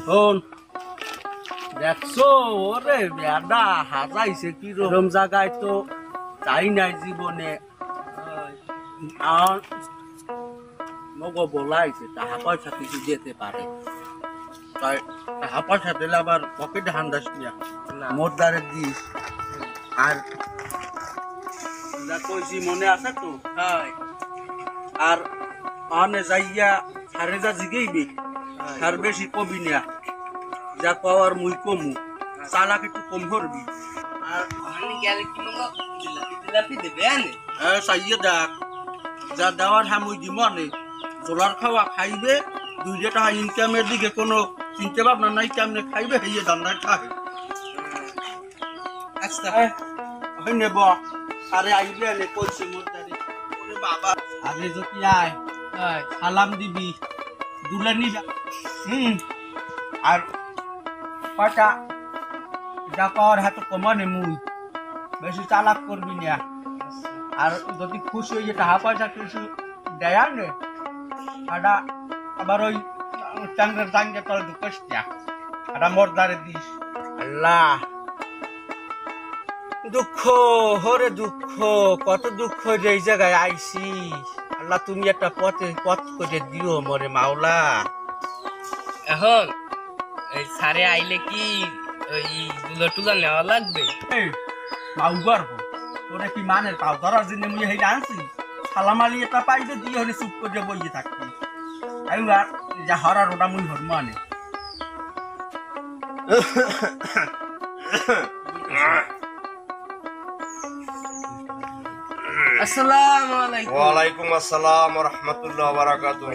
শোন দেখছো ওরে বেডা হাজাইছে কিরকম জায়গায় তো চাই নাই জীবনে আর মগো বলাইছে টাকা পয়সা কিছু যেতে পারে তাই টাকা পয়সা দিলে আবার পকেটে হান্দাস নিয়া মোটদারে দিস আর যা কইছি মনে আছে তো আর আনে যাইয়া সারে যা জিগেইবি আর বেশি কবি না যা পাওয়ার মুই কমু চালাক একটু কম করবি আর আমি গেলে কি মগো জিলাপি দেবে আনে সাইয়ে দেখ যা দেওয়ার হ্যাঁ মুই দিব নে জোলার খাওয়া খাইবে 2 টাকা ইনকামের দিকে কোনো চিন্তা ভাবনা নাই কেমনে খাইবে হইয়ে দান্ডা খাই আচ্ছা হই নেব আরে আইবে আলে কইছে মোরদারে ওরে বাবা আরে যদি আয় সালাম দিবি দুলে নিবা আর কটা যা পাওয়ার হাতে কমানে মুই বেশি চালাক করবি না আর যদি খুশি হয়ে টাকা পয়সা কিছু দেয় নে আডা আবার ওই চাঙ্গের চাঙ্গে তোর ঢুকেস আডা মোরদারে দিস আল্লাহ দুঃখ হরে দুঃখ কত দুঃখ যে এই জায়গায় আইছি আল্লাহ তুমি একটা পথ করে দিও মরে মাওলা এখন এই সারে আইলে কি ওই দুলো টুলা নেওয়া লাগবে পাউবার তোরা কি মানের পাও ধরার জন্য মুই হেই আনছি সালাম আলী এটা পাইবে দিয়ে হলে চুপ করে বইয়ে থাকবি আর যা হরার ওটা মুই হর মানে আসসালামু আলাইকুম ওয়া আলাইকুম আসসালাম ওয়া রাহমাতুল্লাহি ওয়া বারাকাতুহু।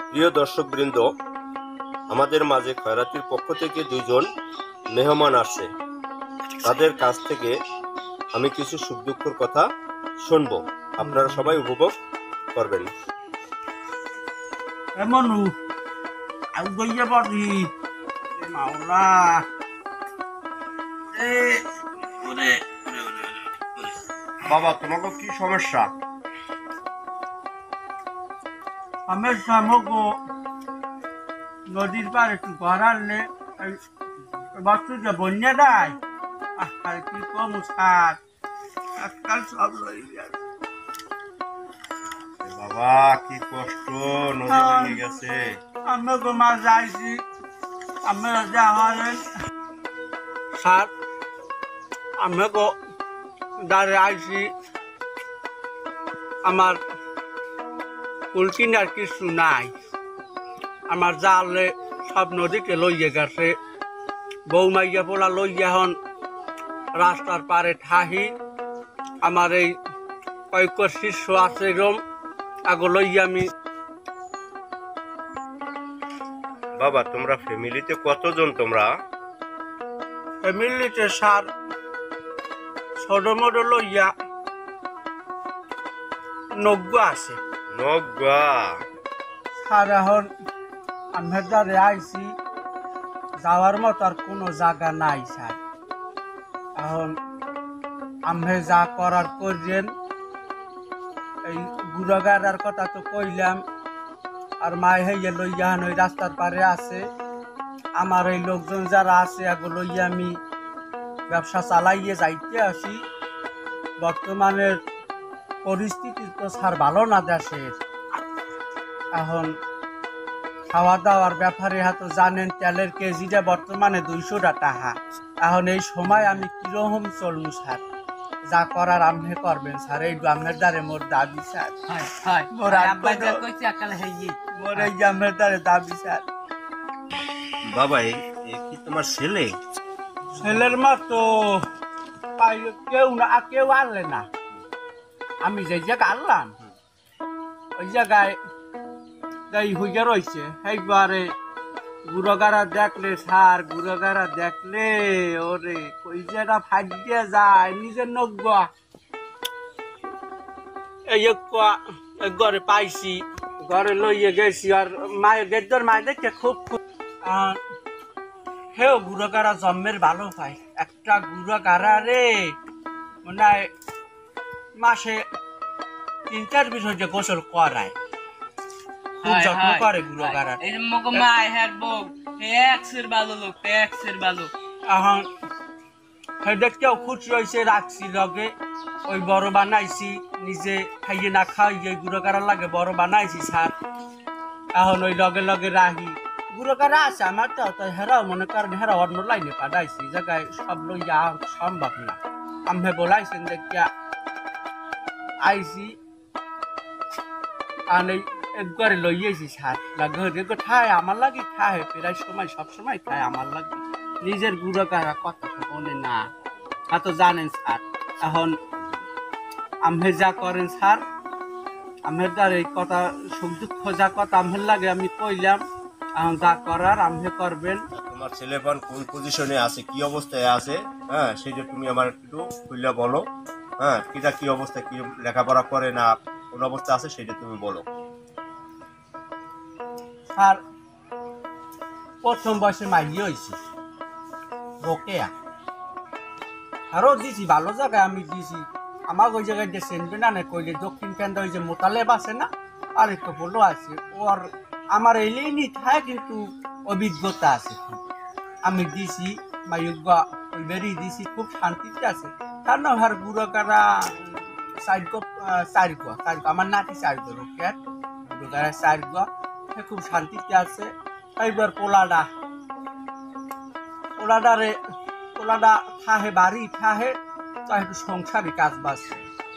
প্রিয় দর্শকবৃন্দ, আমাদের মাঝে খয়রাতির পক্ষ থেকে 2 জন মেহমান আসছে। তাদের কাছ থেকে আমি কিছু সুখ দুঃখের কথা শুনবো, আপনারা সবাই উপভোগ করবেন। এমনু আউ গইয়া বাড়ি মাওলা ওরে বাবা, তোমাকে কি সমস্যা? আমার সামগো নদীর পাড়ে একটু ঘর আনলে বস্তু যে বন্যা দেয় আর কি কম সার আজকাল সব লই গেছে বাবা, কি কষ্ট, নদী ভেঙে গেছে। আমি তো মা যাইছি আমি যা হলেন সার আমি গো দাঁড়িয়ে আইছি আমার কুলকিনার কিছু নাই আমার জালে সব নদীকে লইয়ে গেছে বৌমাইয়া পোলা লইয়া হন রাস্তার পারে ঠাহি আমার এই কয়েক শিষ্য আছে এরম আগো লইয়া আমি। বাবা, তোমরা ফ্যামিলিতে কতজন? তোমরা ফ্যামিলিতে সার ছোট মোটো লইয়া 90 আছে। 90? সার এখন আমি দ্বারে আইছি যাওয়ার মতো আর কোনো জায়গা নাই স্যার এখন আমি যা করার করছেন এই গুড়াগাড়ার কথা তো কইলাম আর মায় হইয়া লইয়া ওই রাস্তার পারে আছে আমার এই লোকজন যারা আছে এগুলো লইয়া আমি ব্যবসা চালাইয়ে যাইতে আসি। বর্তমানের পরিস্থিতি তো স্যার ভালো না দেশের এখন খাওয়া দাওয়ার ব্যাপারে হয়তো জানেন তেলের কেজিটা বর্তমানে 200 টাকা এখন এই সময় আমি কিরকম চলবো স্যার যা করার আপনি করবেন স্যার এই গ্রামের দ্বারে মোর দাবি স্যার মোর এই গ্রামের দ্বারে দাবি স্যার। বাবা, কি তোমার ছেলে? ছেলের মতো কেউ আনলে না আমি যে জায়গায় আনলাম ওই জায়গায় তাই হইয়া রয়েছে একবারে গুড়গাড়া দেখলে স্যার গুড়গাড়া দেখলে ওরে কই যেটা ফাটিয়ে যায় নিজের নগ্বা এই ঘরে পাইছি ঘরে লইয়ে গেছি আর মায়ের গেদ্দর মায়ের দেখে খুব হেও গুড়গাড়া জন্মের ভালো পাই একটা গুড়গাড়া রে মানে মাসে 3-4 বিষয় যে গোসল করায় খুব যত্ন করে গুরুগারা। এই যে মগ মাই হ্যার বউ ট্যাক্সের ভালো লোক, ট্যাক্সের ভালো। এখন সেটাকেও খুশি হয়েছে, রাখছি লগে ওই বড় বানাইছি, নিজে খাইয়ে না খাইয়ে গুরুগারা লাগে বড় বানাইছি স্যার। এখন ওই লগে লগে রাহি গুরুগারা আছে আমার, তো হেরাও মনে করেন হেরা অন্য লাইনে পাঠাইছি, জায়গায় সব লইয়া সম্ভব না। আমি বলাইছেন দেখিয়া আইসি আর একবারে লইয়েছি স্যার। লাগে খায় আমার লাগে, খায় প্রায় সময় সব সময় খায় আমার লাগে। নিজের গুরুগারা কথা তো বলে না, তা তো জানেন স্যার। এখন আমি যা করেন স্যার, আমের দ্বার এই কথা সুখ দুঃখ যা কথা আমের লাগে আমি কইলাম, এখন যা করার আমি করবেন। তোমার ছেলেপান কোন পজিশনে আছে, কি অবস্থায় আছে, হ্যাঁ সেটা তুমি আমার একটু খুলে বলো। হ্যাঁ কিটা কি অবস্থা, কি লেখাপড়া করে না কোন অবস্থা আছে সেটা তুমি বলো। স্যার প্রথম বয়সে মাইয়ে হয়েছি রোকেয়া, আরও দিছি ভালো জায়গায় আমি দিছি। আমার ওই জায়গায় যে চেনবে না কইলে দক্ষিণ কেন্দ্র ওই যে মোতালেব আছে না, আর একটু বলো আছে ওর, আমার এলেই নি খায় কিন্তু অভিজ্ঞতা আছে। আমি দিছি মাইজ্ঞ ওই বেরিয়ে দিছি, খুব শান্তিতে আছে। কারণ আর গুরুগারা চার গো আমার নাতি 4 গো রোকেয়ার গুরুগারা 4 গো, সে খুব শান্তিতে আছে। এইবার পোলাডা থাহে বাড়ি থাহে, তো একটু সংসারী কাজ বাজ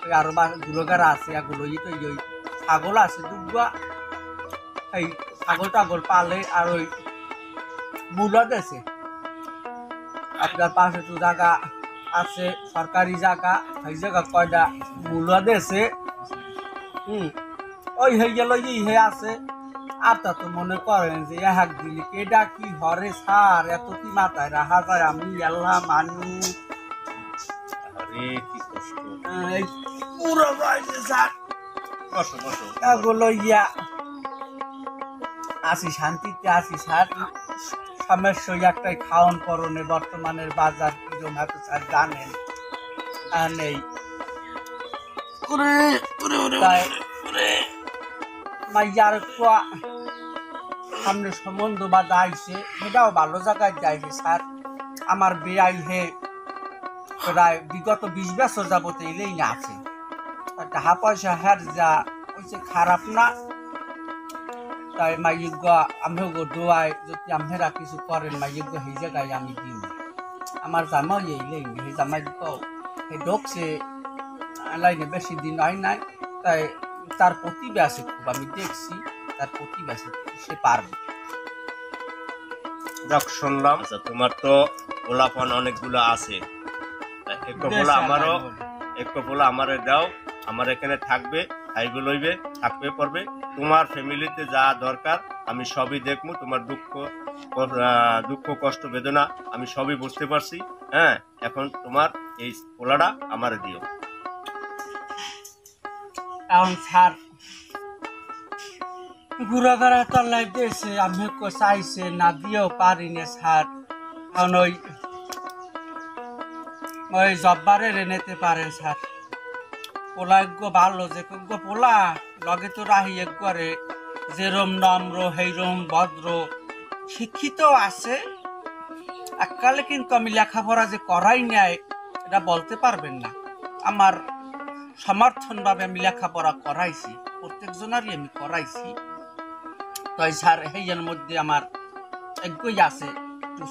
ওই আরো গুরুগারা আছে এগুলো। তো ওই ছাগল আছে দুগুয়া, এই ছাগল টাগল পালে, আর ওই বুলদ আছে আপনার পাশে তো জায়গা আছে সরকারি জায়গা, সেই জায়গা কয়টা বুলদ আছে। ওই হয়ে গেল হে আছে। আর তা তো মনে করেন যে এক দিলি কেডা কি হরে সার, এত কি মাথায় রাখা যায়? আমি আল্লাহ মানুষ কি কষ্ট, এই পুরো বয়সে স্যার বসো বসো। এগুলো ইয়া আসি শান্তিতে আসি স্যার। সমস্যা একটাই খাওয়ান পরনে, বর্তমানের বাজার কিরম এত স্যার জানেন নেই। মাইয়ার সামনে সম্বন্ধ বা যাইছে, সেটাও ভালো জায়গায় যাইছে স্যার। আমার বেআই হে প্রায় বিগত 20 বছর যাবত এলেই না আছে। টাকা পয়সা হ্যার যা হয়েছে খারাপ না, তাই মাইজ্ঞ আমিও দোয়ায় যদি আমেরা কিছু করেন মাইজ্ঞ সেই জায়গায় আমি দিন। আমার জামাই এলেই সেই জামাই তো সেই ঢোকছে লাইনে বেশি দিন হয় নাই, তাই তার প্রতিভা আছে খুব, আমি দেখছি তার প্রতিভা আছে, সে পারবে। যাক শুনলাম, আচ্ছা তোমার তো পোলাপান অনেকগুলো আছে, একটু পোলা আমারও, একটু পোলা আমারে দাও, আমার এখানে থাকবে, খাইবে লইবে, থাকবে পড়বে। তোমার ফ্যামিলিতে যা দরকার আমি সবই দেখবো, তোমার দুঃখ কষ্ট বেদনা আমি সবই বুঝতে পারছি। হ্যাঁ এখন তোমার এই পোলাটা আমারে দিও। এখন স্যার গুড়াগাড়া তল্লাই দিয়েছে, আমি চাইছে না দিয়েও পারি না স্যার। এখন ওই জব্বারে নিতে পারেন স্যার। পোলা একগো ভালো, যে পোলা লগে তো রাহি একবারে যেরম নম্র সেইরম ভদ্র শিক্ষিত আছে। এককালে কিন্তু আমি লেখাপড়া যে করাই নাই এটা বলতে পারবেন না। আমার সমর্থন ভাবে আমি লেখাপড়া করাইছি, প্রত্যেক জনারই আমি করাইছি। তাই স্যার হেইয়ের মধ্যে আমার একই আছে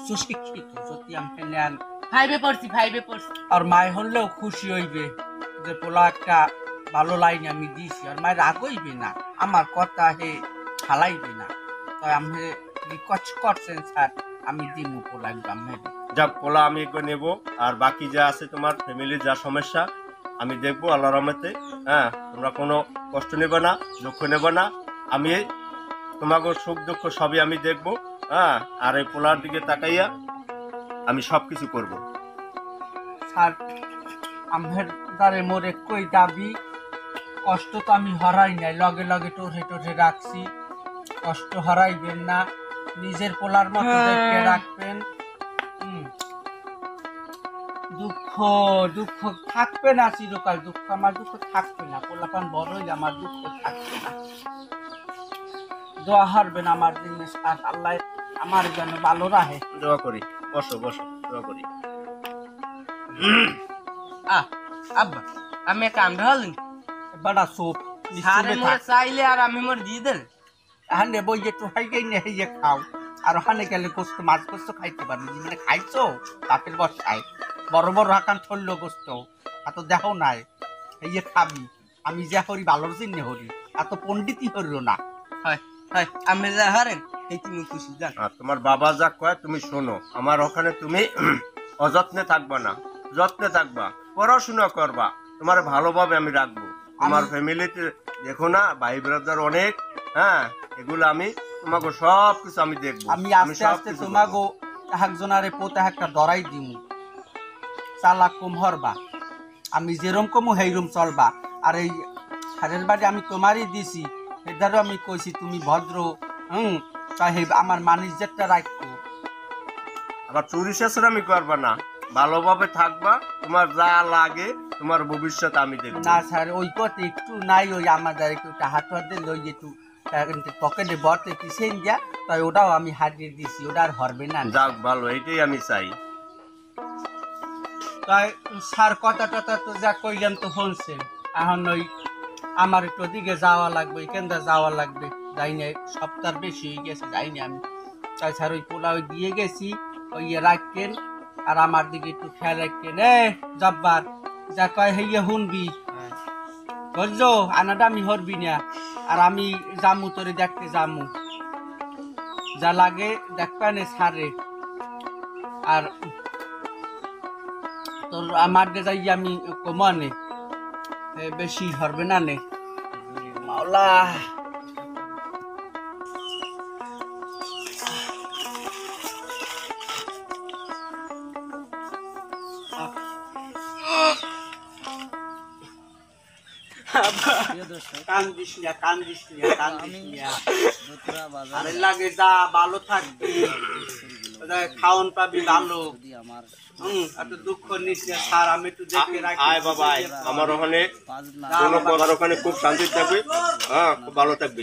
সুশিক্ষিত, যদি আমি নেন 5 পড়ছি। আর মায় হলেও খুশি হইবে যে পোলা একটা ভালো লাইন আমি দিয়েছি। আর মায়ের রাগ হইবে না, আমার কথা হে খালাইবে না। তাই আমি রিকোয়েস্ট করছেন স্যার, আমি দিব পোলা একদম। যাক পোলা আমি একবার নেবো, আর বাকি যা আছে তোমার ফ্যামিলির যা সমস্যা আমি দেখবো আল্লাহর রহমতে। হ্যাঁ তোমরা কোনো কষ্ট নেবে না, দুঃখ নেবে না, আমি তোমাকে সুখ দুঃখ সবই আমি দেখবো। হ্যাঁ আর এই পোলার দিকে তাকাইয়া আমি সবকিছু করব। স্যার আমার দ্বারে মোর একই দাবি, কষ্ট তো আমি হরাই নাই, লগে লগে টোঠে রাখছি, কষ্ট হরাইবেন না, নিজের পোলার মতো দেখে রাখবেন। দুঃখ থাকবে না চিরকাল, দুঃখ আমার দুঃখ থাকবে না, পোলাপান বড় হইলে আমার দুঃখ থাকবে না। দোয়া হারবেন আমার জিনিস আর আল্লাহ আমার জন্য ভালো রাখে। দোয়া করি, বসো বসো, দোয়া করি। আব্বা আমি কামটা হলেন বড়া সোপ সারে মোরে চাইলে আর আমি মোর দিয়ে দেন। হানে বই যে তো হাই গাই নেই যে খাও আর হানে গেলে গোস্ত মাছ গোস্ত খাইতে পারবি মানে খাইছো তাপের বসায় বড় বড় হাকান ছড়লো গোস্ত এত দেখো নাই এই যে খাবি আমি যে হরি ভালোর জন্য হরি এত পণ্ডিতই হরিও না। হয় হয় আমি যা হারেন এই তুমি খুশি যান। আর তোমার বাবা যা কয় তুমি শোনো, আমার ওখানে তুমি অযত্নে থাকবা না, যত্নে থাকবা, পড়াশোনা করবা, তোমার ভালোভাবে আমি রাখবো। তোমার ফ্যামিলিতে দেখো না ভাই ব্রাদার অনেক, হ্যাঁ এগুলো আমি তোমাকে সব কিছু আমি দেখবো। আমি আস্তে আস্তে তোমাকে একজনারে পোতে একটা ধরাই দিমু চালাক কম হরবা আমি যেরম কমু সেইরম চলবা আর এই সারের বাড়ি আমি তোমারই দিছি এটারও আমি কইছি তুমি ভদ্র তাই আমার মানিস যেটা রাখবো। আবার চুরি শেষের আমি করবা না, ভালোভাবে থাকবা, তোমার যা লাগে তোমার ভবিষ্যৎ আমি দেখবো। না স্যার ওই কথা একটু নাই ওই আমাদের একটু হাত দিল ওই একটু পকেটে বটে কিসেন যা তাই ওটাও আমি হারিয়ে দিছি ওটা আর হরবে না। যাক ভালো, এইটাই আমি চাই। তাই স্যার কথা টথা তো যা কইলেন তো শুনছেন এখন ওই আমার একটু দিকে যাওয়া লাগবে এখানটা যাওয়া লাগবে যাই না সপ্তাহ বেশি হয়ে গেছে যাইনি আমি তাই স্যার ওই পোলা ওই দিয়ে গেছি ওই রাখেন আর আমার দিকে একটু খেয়াল রাখেন এ জব্বার যা কয় হইয়া শুনবি বুঝছো আনাটা আমি হরবি না আর আমি জামু তোরে দেখতে জামু যা লাগে দেখবে সারে আর তোর আমার যাই আমি কমানে বেশি হরবে না নে মাওলা। কান্দিস না কান্দিস না কান্দিস না আরে লাগে যা ভালো থাকবি খাওন পাবি ভালো এত দুঃখ নিস না স্যার আমি একটু দেখে রাখি। আয় বাবা আয়, আমার ওখানে কোনো প্রকার ওখানে খুব শান্তি থাকবে, হ্যাঁ খুব ভালো থাকবে।